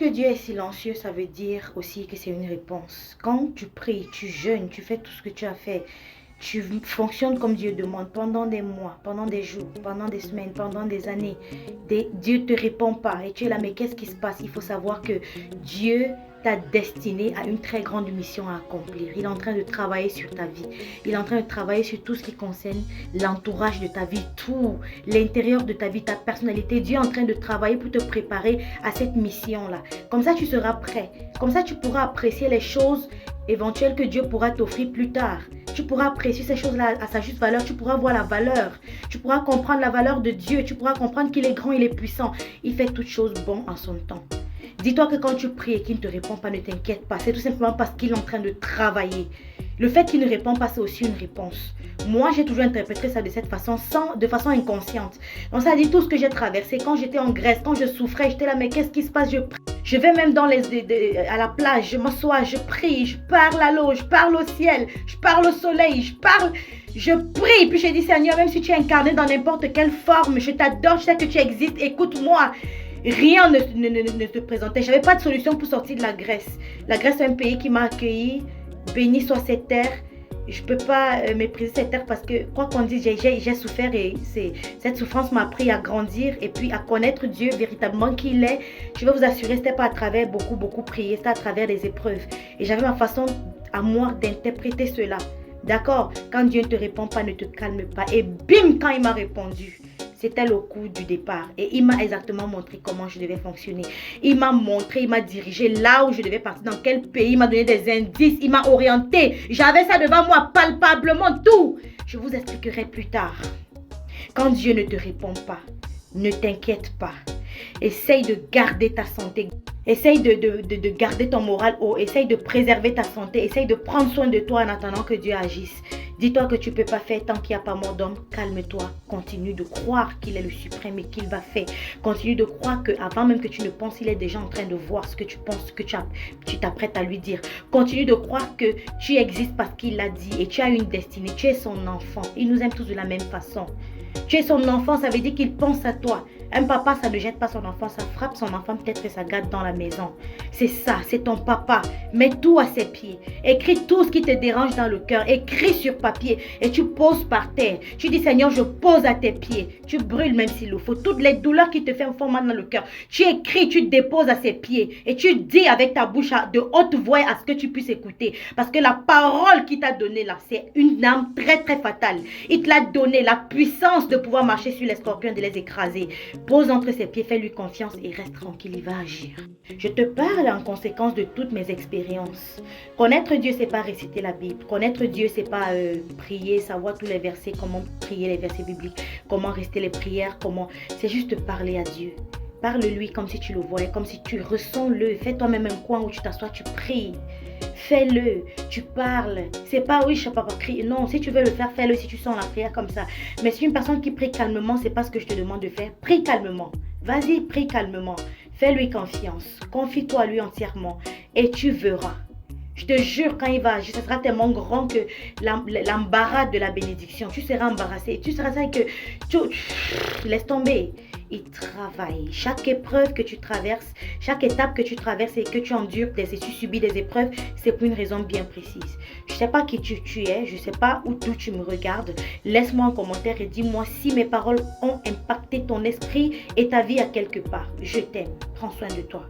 que Dieu est silencieux, ça veut dire aussi que c'est une réponse. Quand tu pries, tu jeûnes, tu fais tout ce que tu as fait, tu fonctionnes comme Dieu demande pendant des mois, pendant des jours, pendant des semaines, pendant des années. Dieu ne te répond pas et tu es là, mais qu'est-ce qui se passe? Il faut savoir que Dieu t'a destiné à une très grande mission à accomplir. Il est en train de travailler sur ta vie. Il est en train de travailler sur tout ce qui concerne l'entourage de ta vie, tout, l'intérieur de ta vie, ta personnalité. Dieu est en train de travailler pour te préparer à cette mission-là. Comme ça, tu seras prêt. Comme ça, tu pourras apprécier les choses éventuelles que Dieu pourra t'offrir plus tard. Tu pourras apprécier ces choses-là à sa juste valeur. Tu pourras voir la valeur. Tu pourras comprendre la valeur de Dieu. Tu pourras comprendre qu'il est grand, il est puissant. Il fait toutes choses bonnes en son temps. Dis-toi que quand tu pries et qu'il ne te répond pas, ne t'inquiète pas. C'est tout simplement parce qu'il est en train de travailler. Le fait qu'il ne répond pas, c'est aussi une réponse. Moi, j'ai toujours interprété ça de cette façon, de façon inconsciente. Donc ça dit tout ce que j'ai traversé. Quand j'étais en Grèce, quand je souffrais, j'étais là, mais qu'est-ce qui se passe? Je prie. Je vais même à la plage, je m'assois, je prie, je parle à l'eau, je parle au ciel, je parle au soleil, je prie. Puis je dis, Seigneur, même si tu es incarné dans n'importe quelle forme, je t'adore, je sais que tu existes, écoute-moi. Rien ne te présentait. Je n'avais pas de solution pour sortir de la Grèce. La Grèce est un pays qui m'a accueilli. Béni soit cette terre. Je ne peux pas mépriser cette terre parce que, quoi qu'on dise, j'ai souffert et cette souffrance m'a appris à grandir et puis à connaître Dieu véritablement qui il est. Je vais vous assurer, ce n'était pas à travers beaucoup prier, c'était à travers des épreuves. Et j'avais ma façon à moi d'interpréter cela. D'accord? Quand Dieu ne te répond pas, ne te calme pas. Et bim, quand il m'a répondu, c'était le coup du départ. Et il m'a exactement montré comment je devais fonctionner. Il m'a montré, il m'a dirigé là où je devais partir, dans quel pays. Il m'a donné des indices, il m'a orienté. J'avais ça devant moi, palpablement, tout. Je vous expliquerai plus tard. Quand Dieu ne te répond pas, ne t'inquiète pas. Essaye de garder ta santé. Essaye de garder ton moral haut. Essaye de préserver ta santé. Essaye de prendre soin de toi en attendant que Dieu agisse. Dis-toi que tu ne peux pas faire tant qu'il n'y a pas mort d'homme. Calme-toi. Continue de croire qu'il est le suprême et qu'il va faire. Continue de croire qu'avant même que tu ne penses, il est déjà en train de voir ce que tu penses, ce que tu t'apprêtes à lui dire. Continue de croire que tu existes parce qu'il l'a dit et tu as une destinée. Tu es son enfant. Il nous aime tous de la même façon. Tu es son enfant, ça veut dire qu'il pense à toi. Un papa, ça ne jette pas son enfant, ça frappe son enfant, peut-être que ça garde dans la maison. C'est ça, c'est ton papa. Mets tout à ses pieds. Écris tout ce qui te dérange dans le cœur. Écris sur papier et tu poses par terre. Tu dis, Seigneur, je pose à tes pieds. Tu brûles même s'il le faut. Toutes les douleurs qui te font mal dans le cœur. Tu écris, tu déposes à ses pieds. Et tu dis avec ta bouche de haute voix à ce que tu puisses écouter. Parce que la parole qu'il t'a donnée là, c'est une arme très très fatale. Il te l'a donné, la puissance de pouvoir marcher sur les scorpions et de les écraser. Pose entre ses pieds, fais-lui confiance et reste tranquille, il va agir. Je te parle en conséquence de toutes mes expériences. Connaître Dieu, c'est pas réciter la Bible. Connaître Dieu, c'est pas prier, savoir tous les versets, comment prier les versets bibliques, comment rester les prières, comment... C'est juste parler à Dieu. Parle-lui comme si tu le voyais, comme si tu ressens-le. Fais toi-même un coin où tu t'assois, tu pries. Fais-le, tu parles. C'est pas oui, je ne sais pas crier. Non, si tu veux le faire, fais-le si tu sens la prière comme ça. Mais si une personne qui prie calmement, c'est pas ce que je te demande de faire. Prie calmement. Vas-y, prie calmement. Fais-lui confiance. Confie-toi à lui entièrement. Et tu verras. Je te jure, quand il va agir, ce sera tellement grand que l'embarras de la bénédiction, tu seras embarrassé. Tu seras ça que laisse tomber. Il travaille. Chaque épreuve que tu traverses, chaque étape que tu traverses et que tu endures, si tu subis des épreuves, c'est pour une raison bien précise. Je ne sais pas qui tu es, je ne sais pas d'où tu me regardes. Laisse-moi un commentaire et dis-moi si mes paroles ont impacté ton esprit et ta vie à quelque part. Je t'aime. Prends soin de toi.